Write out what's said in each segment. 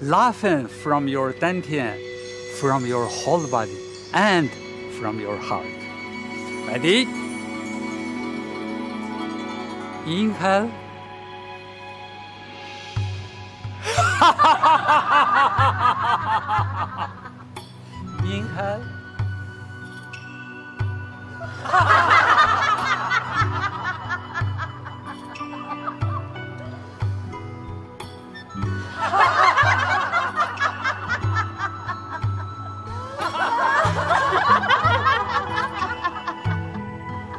laughing from your dantian, from your whole body, and from your heart. Ready? Inhale. Inhale.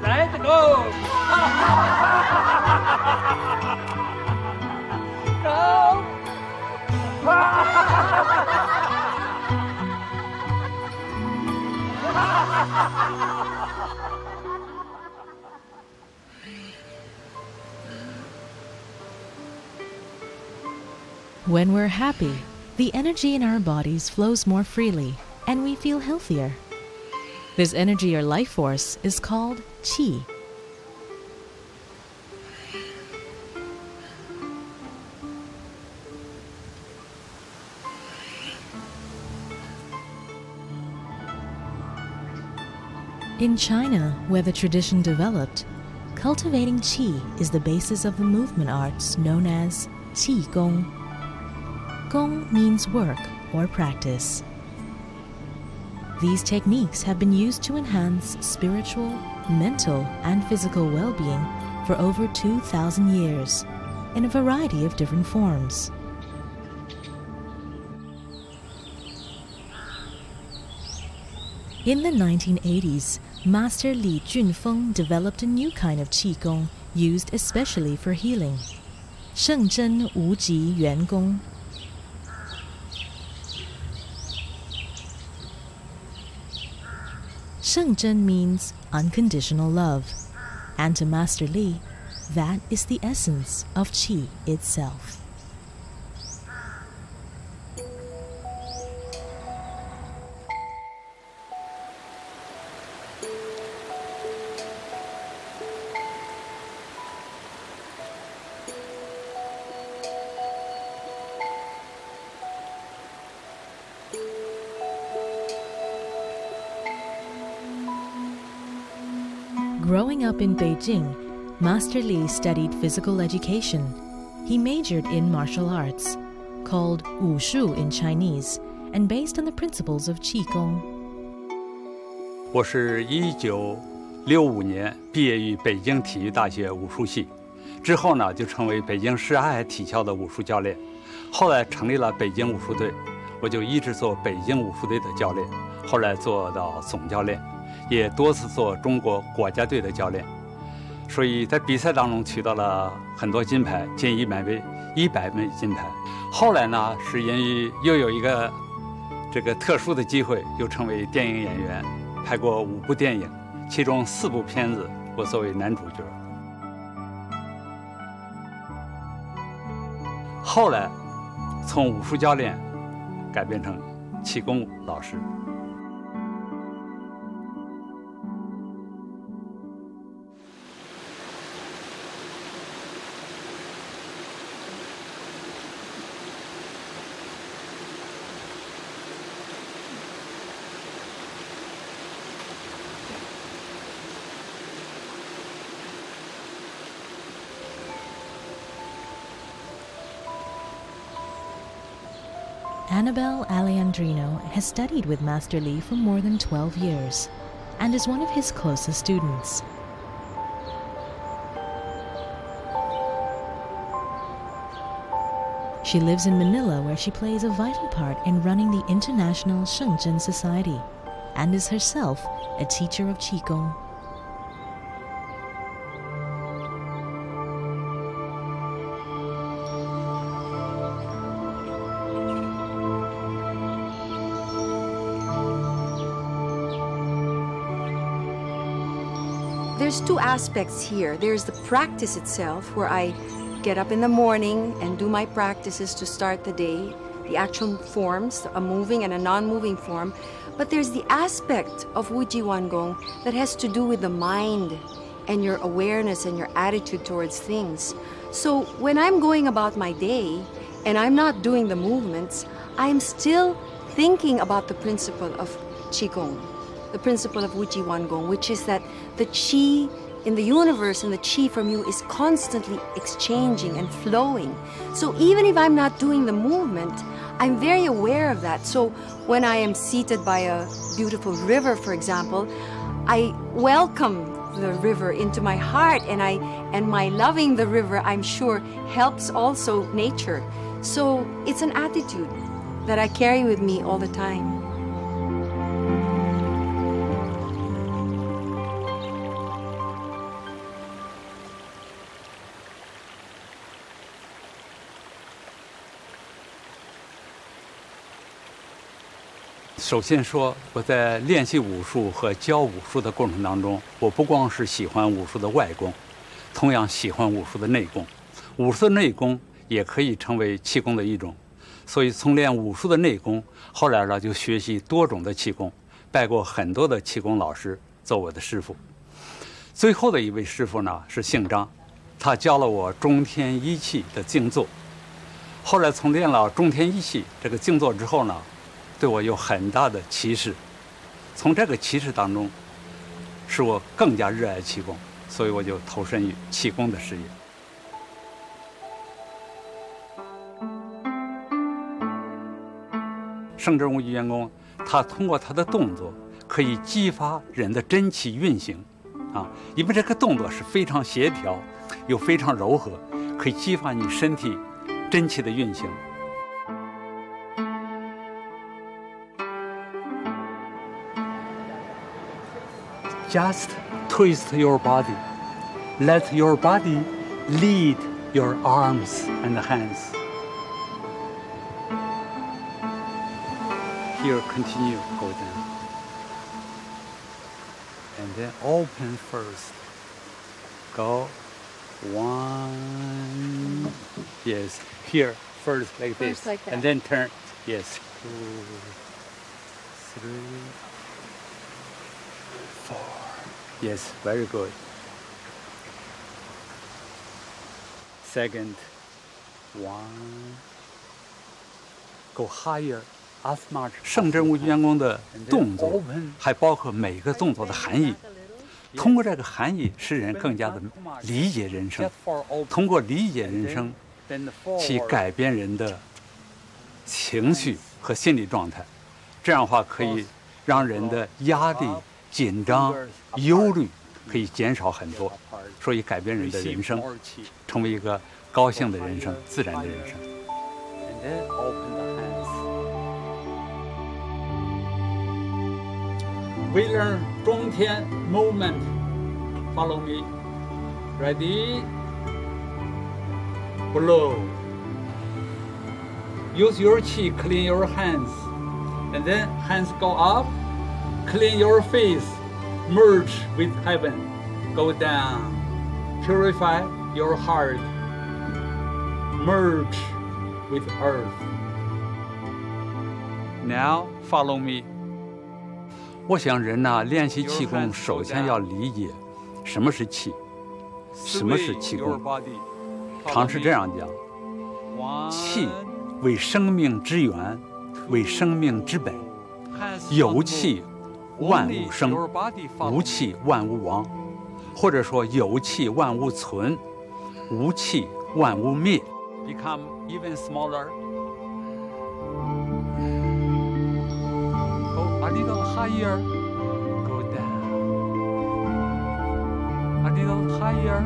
Let go. Go. When we're happy, the energy in our bodies flows more freely and we feel healthier. This energy or life force is called qi. In China, where the tradition developed, cultivating qi is the basis of the movement arts known as qi gong. Gong means work or practice. These techniques have been used to enhance spiritual, mental, and physical well-being for over 2,000 years in a variety of different forms. In the 1980s, Master Li Junfeng developed a new kind of Qigong used especially for healing, Shengzhen Wuji Yuan Gong. Shengzhen means unconditional love, and to Master Li, that is the essence of Qi itself. Growing up in Beijing, Master Li studied physical education. He majored in martial arts, called Wushu in Chinese, and based on the principles of Qigong. 我是1965年毕业于北京体育大学武术系，之后呢就成为北京市瀚海体校的武术教练，后来成立了北京武术队，我就一直做北京武术队的教练，后来做到总教练。 也多次做中国国家队的教练，所以在比赛当中取得了很多金牌，近100枚金牌。后来呢，是因为又有一个这个特殊的机会，又成为电影演员，拍过5部电影，其中4部片子我作为男主角。后来从武术教练改变成气功老师。 Annabelle Aleandrino has studied with Master Li for more than 12 years and is one of his closest students. She lives in Manila, where she plays a vital part in running the International Shengzhen Society and is herself a teacher of Qigong. There's two aspects here. There's the practice itself, where I get up in the morning and do my practices to start the day, the actual forms, a moving and a non-moving form. But there's the aspect of Wuji Wan Gong that has to do with the mind and your awareness and your attitude towards things. So when I'm going about my day and I'm not doing the movements, I'm still thinking about the principle of Qigong, the principle of Wuji Wan Gong, which is that the Qi in the universe and the Qi from you is constantly exchanging and flowing. So even if I'm not doing the movement, I'm very aware of that. So when I am seated by a beautiful river, for example, I welcome the river into my heart, and my loving the river, I'm sure, helps also nature. So it's an attitude that I carry with me all the time. 首先说，我在练习武术和教武术的过程当中，我不光是喜欢武术的外功，同样喜欢武术的内功。武术的内功也可以成为气功的一种。所以从练武术的内功，后来呢就学习多种的气功，拜过很多的气功老师做我的师傅。最后的一位师傅呢是姓张，他教了我中天一气的静坐。后来从练了中天一气这个静坐之后呢，对我有很大的启示。从这个启示当中，使我更加热爱气功，所以我就投身于气功的事业。圣真无极元功，它通过它的动作可以激发人的真气运行，因为这个动作是非常协调，又非常柔和，可以激发你身体真气的运行。Just twist your body. Let your body lead your arms and hands. Here, continue, go down. And then open first. Go. 1. Yes. Here, first like this. First like that. And then turn. Yes. 2, 3, 4. Yes, very good. Second, 1. Go higher, as much. 圣真无极元功的动作，还包括每个动作的含义。通过这个含义，使人更加的理解人生。通过理解人生，去改变人的情绪和心理状态。这样的话，可以让人的压力、紧张、忧虑可以减少很多，所以改变人的人生，成为一个高兴的人生、自然的人生。And then open the hands. We learn 中天 movement. Follow me. Ready? Blow. Use your qi, clean your hands, and then hands go up. Clean your face. Merge with heaven. Go down. Purify your heart. Merge with earth. Now follow me. 我想人呢，练习气功，首先要理解什么是气，什么是气功。常是这样讲：气为生命之源，为生命之本。有气万物生，无气万物亡，或者说有气万物存，无气万物灭。Become even smaller. Go a little higher. Go down. A little higher.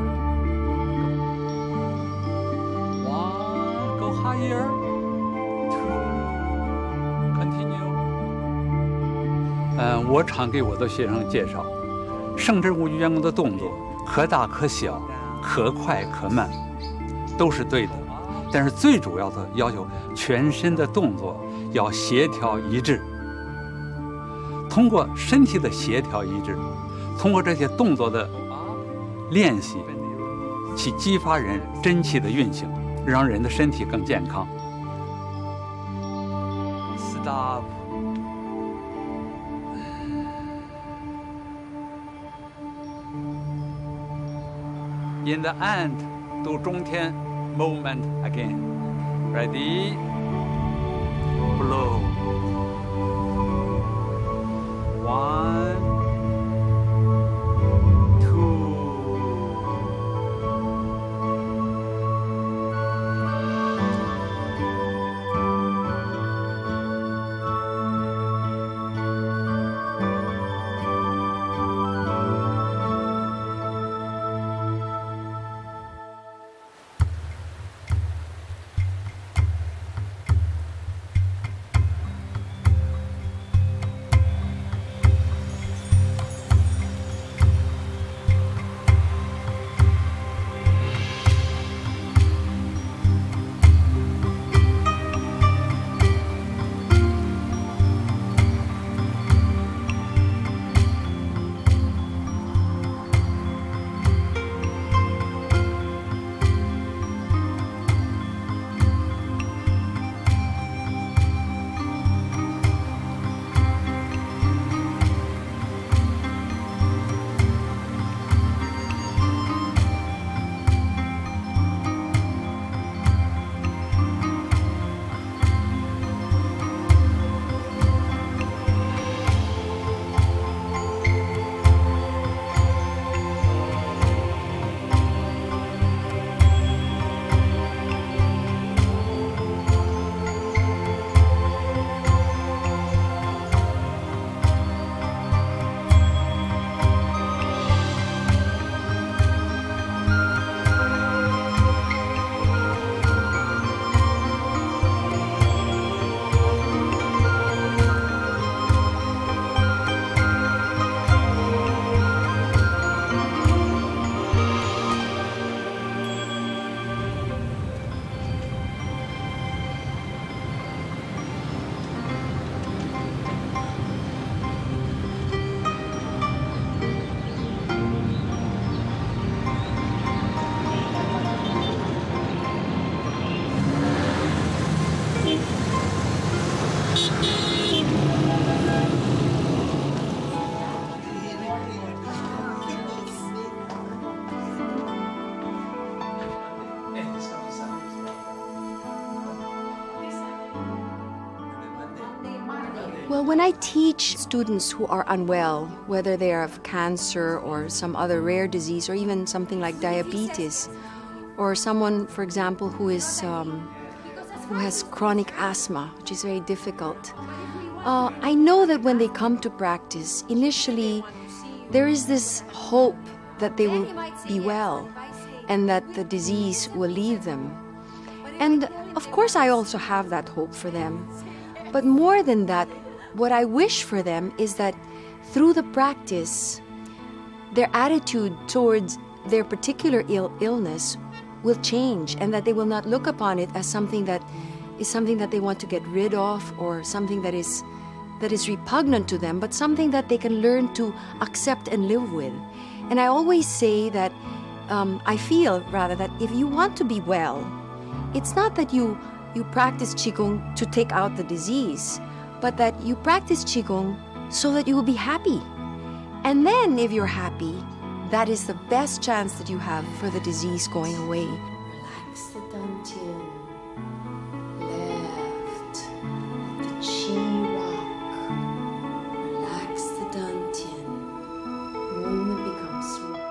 1. Go higher. 2. Continue. 我常给我的学生介绍，圣真无极元功的动作可大可小，可快可慢，都是对的。但是最主要的要求，全身的动作要协调一致。通过身体的协调一致，通过这些动作的练习，去激发人真气的运行，让人的身体更健康。Stop. In the end, do 中天 movement again. Ready? Blow. 1, 2. Well, when I teach students who are unwell, whether they are of cancer or some other rare disease or even something like diabetes, or someone, for example, who has chronic asthma, which is very difficult, I know that when they come to practice, initially there is this hope that they will be well and that the disease will leave them. And of course I also have that hope for them. But more than that, what I wish for them is that through the practice, their attitude towards their particular illness will change, and that they will not look upon it as something that they want to get rid of, or something that is repugnant to them, but something that they can learn to accept and live with. And I always say that I feel rather that if you want to be well, it's not that you practice Qigong to take out the disease, but that you practice Qigong so that you will be happy. And then if you're happy, that is the best chance that you have for the disease going away. Relax the dantian. Left. Let the Qi rock. Relax the dantian. Movement becomes smooth.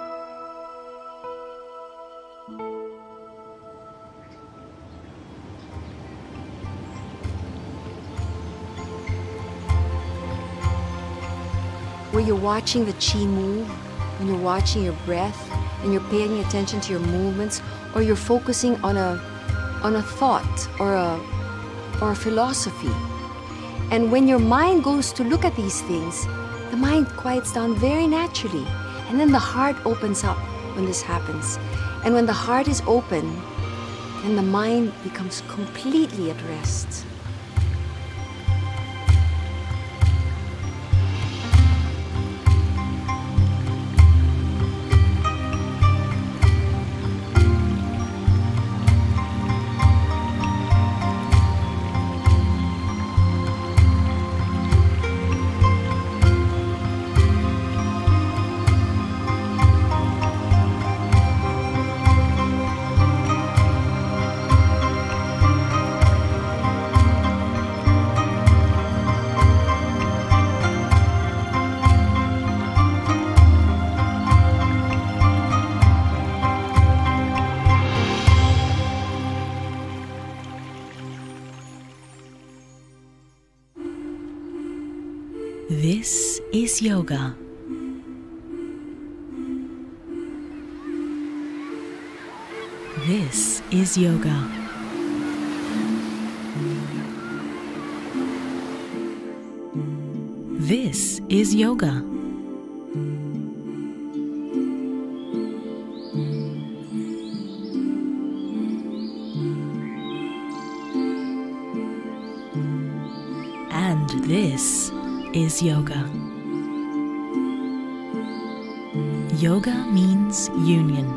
Where you're watching the Qi move, when you're watching your breath, and you're paying attention to your movements, or you're focusing on a thought or a philosophy. And when your mind goes to look at these things, the mind quiets down very naturally, and then the heart opens up when this happens. And when the heart is open, then the mind becomes completely at rest. This is yoga. This is yoga. This is yoga. And this is yoga. Yoga means union.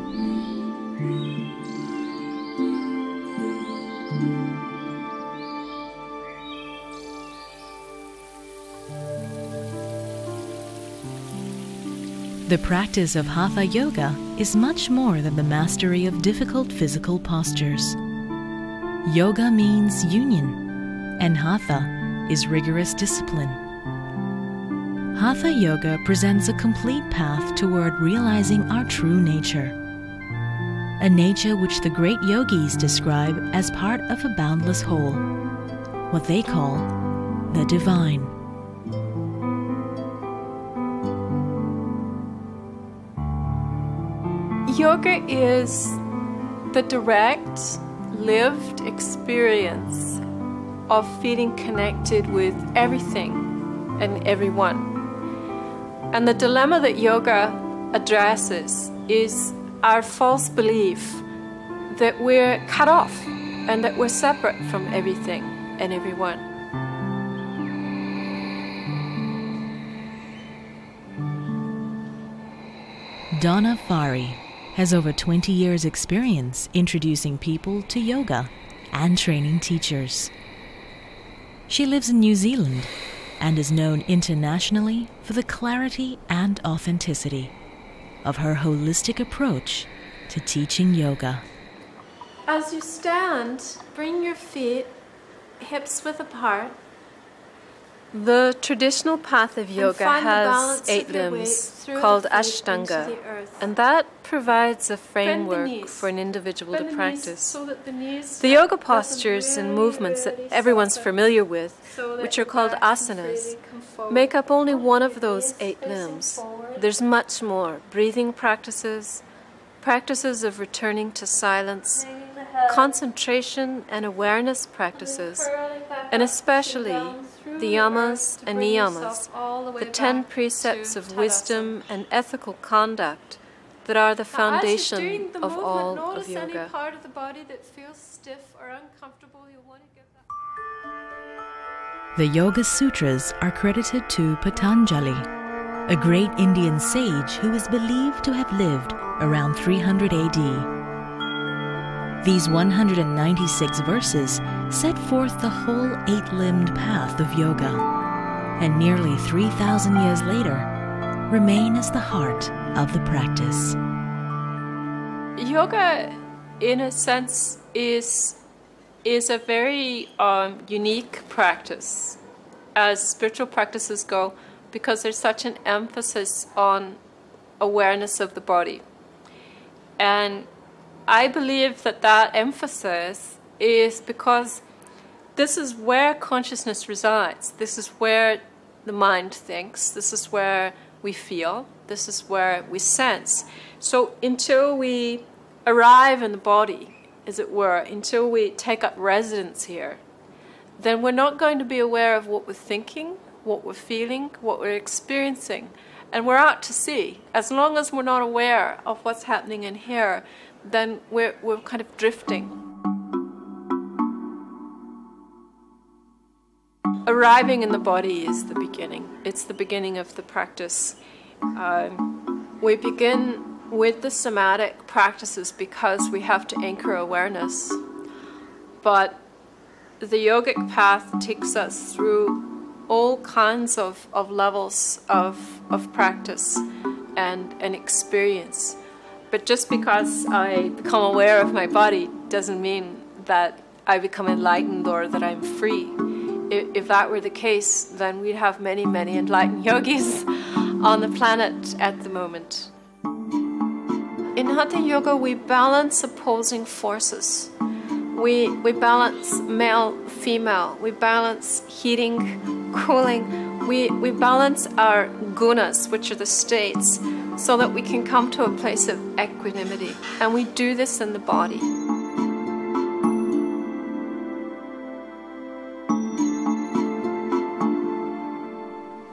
The practice of Hatha Yoga is much more than the mastery of difficult physical postures. Yoga means union, and Hatha is rigorous discipline. Hatha Yoga presents a complete path toward realizing our true nature, a nature which the great yogis describe as part of a boundless whole, what they call the divine. Yoga is the direct, lived experience of feeling connected with everything and everyone. And the dilemma that yoga addresses is our false belief that we're cut off and that we're separate from everything and everyone. Donna Fari has over 20 years' experience introducing people to yoga and training teachers. She lives in New Zealand and is known internationally for the clarity and authenticity of her holistic approach to teaching yoga. As you stand, bring your feet hips width apart. The traditional path of yoga has 8 limbs called Ashtanga, and that provides a framework for an individual to practice. The yoga postures and movements that everyone's familiar with, which are called asanas, make up only one of those 8 limbs. There's much more: breathing practices, practices of returning to silence, concentration and awareness practices, and especially the yamas and niyamas, the 10 precepts of wisdom and ethical conduct that are the foundation of all of yoga. The Yoga Sutras are credited to Patanjali, a great Indian sage who is believed to have lived around 300 AD. These 196 verses set forth the whole 8-limbed path of yoga, and nearly 3,000 years later remain as the heart of the practice. Yoga, in a sense, is a very unique practice as spiritual practices go, because there's such an emphasis on awareness of the body. And I believe that that emphasis is because this is where consciousness resides. This is where the mind thinks. This is where we feel. This is where we sense. So until we arrive in the body, as it were, until we take up residence here, then we're not going to be aware of what we're thinking, what we're feeling, what we're experiencing. And we're out to sea. As long as we're not aware of what's happening in here, then we're kind of drifting. Arriving in the body is the beginning. It's the beginning of the practice. We begin with the somatic practices because we have to anchor awareness. But the yogic path takes us through all kinds of levels of practice and experience. But just because I become aware of my body doesn't mean that I become enlightened or that I'm free. If that were the case, then we'd have many, many enlightened yogis on the planet at the moment. In Hatha Yoga, we balance opposing forces. We balance male, female. We balance heating, cooling. we balance our gunas, which are the states, so that we can come to a place of equanimity. And we do this in the body.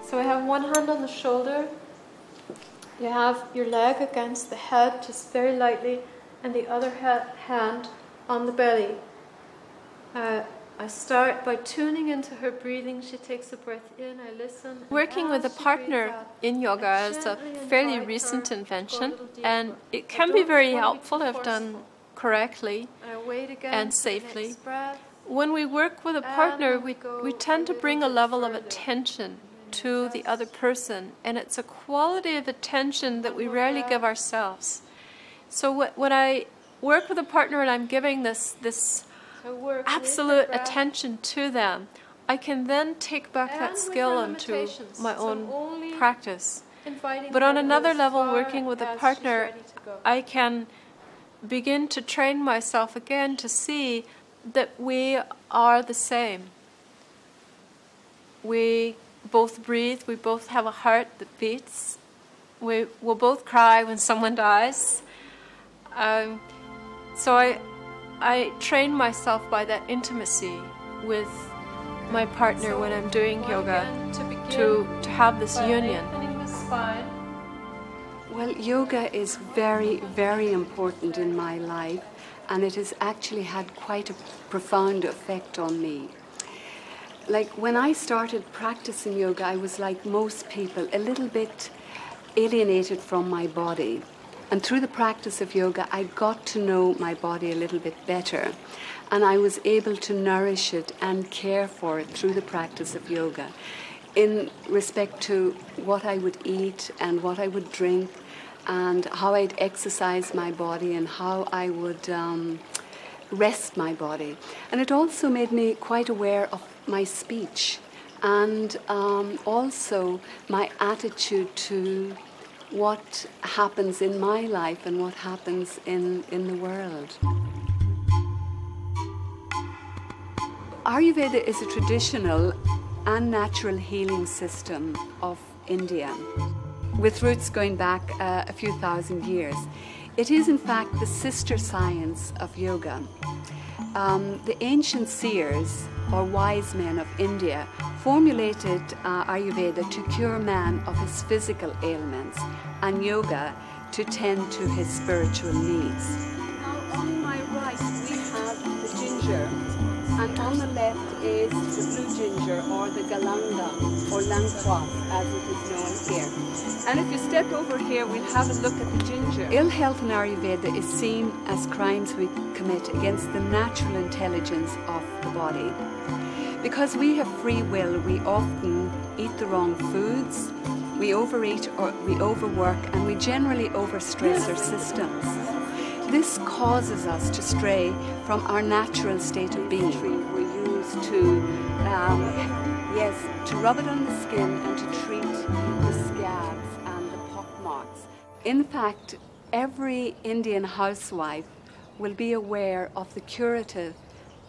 So I have one hand on the shoulder. You have your leg against the head, just very lightly, and the other hand on the belly. I start by tuning into her breathing. She takes a breath in, I listen. Working with a partner in yoga is a fairly recent invention, and it can be very helpful if done correctly and safely. When we work with a partner, we tend to bring a level of attention to the other person, and it's a quality of attention that we rarely give ourselves. So when I work with a partner and I'm giving this absolute attention to them, I can then take back that skill into my own practice. But on another level, working with a partner, I can begin to train myself again to see that we are the same. We both breathe, we both have a heart that beats, we will both cry when someone dies. So I train myself by that intimacy with my partner when I'm doing yoga to have this union. Well, yoga is very, very important in my life, and it has actually had quite a profound effect on me. Like when I started practicing yoga, I was like most people, a little bit alienated from my body. And through the practice of yoga, I got to know my body a little bit better. And I was able to nourish it and care for it through the practice of yoga in respect to what I would eat and what I would drink and how I'd exercise my body and how I would rest my body. And it also made me quite aware of my speech and also my attitude to what happens in my life and what happens in the world. Ayurveda is a traditional and natural healing system of India, with roots going back a few thousand years. It is in fact the sister science of yoga. The ancient seers, or wise men of India, formulated Ayurveda to cure man of his physical ailments and yoga to tend to his spiritual needs. Now on my right we have the ginger, and on the left is the blue ginger, or the galanga, or langquat as it is known here. And if you step over here, we'll have a look at the ginger. Ill health in Ayurveda is seen as crimes we commit against the natural intelligence of the body. Because we have free will, we often eat the wrong foods, we overeat or we overwork, and we generally overstress our systems. This causes us to stray from our natural state of being. We use to rub it on the skin and to treat the scabs and the pock marks. In fact, every Indian housewife will be aware of the curative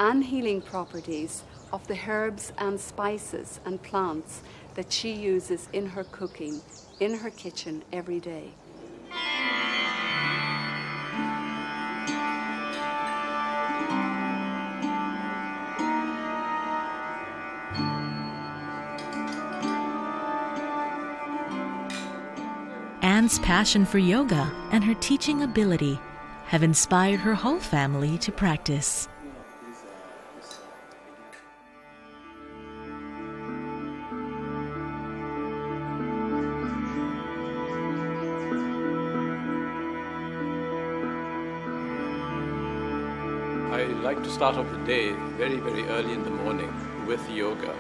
and healing properties of the herbs and spices and plants that she uses in her cooking, in her kitchen every day. Anne's passion for yoga and her teaching ability have inspired her whole family to practice. I like to start off the day very, very early in the morning with yoga,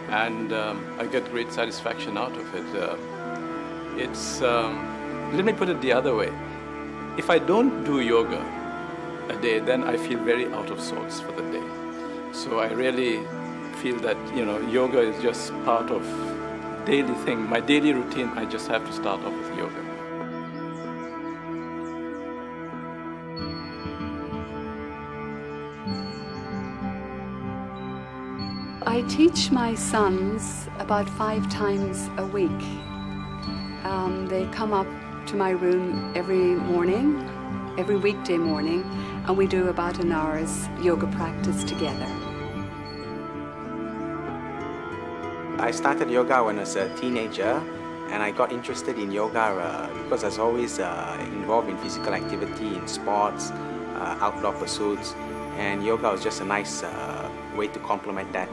and I get great satisfaction out of it. Let me put it the other way. If I don't do yoga a day, then I feel very out of sorts for the day. So I really feel that, yoga is just part of daily thing. My daily routine, I just have to start off with yoga. I teach my sons about 5 times a week. They come up to my room every morning, every weekday morning, and we do about an hour's yoga practice together. I started yoga when I was a teenager, and I got interested in yoga because I was always involved in physical activity, in sports, outdoor pursuits, and yoga was just a nice way to complement that.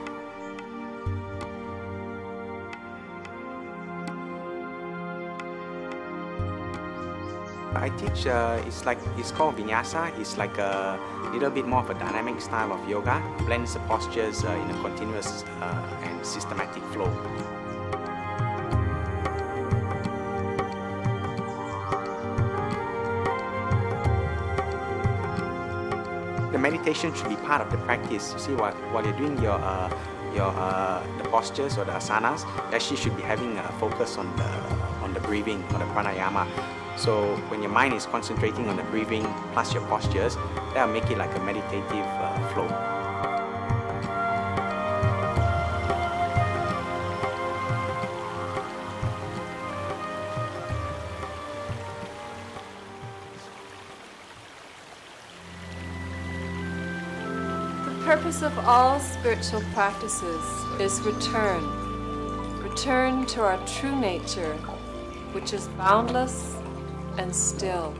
I teach, it's called Vinyasa. It's like a little bit more of a dynamic style of yoga, blends the postures in a continuous and systematic flow. The meditation should be part of the practice. You see, while you're doing the postures or the asanas, you actually should be having a focus on the breathing, on the pranayama. So when your mind is concentrating on the breathing plus your postures, that'll make it like a meditative flow. The purpose of all spiritual practices is return. Return to our true nature, which is boundless and still.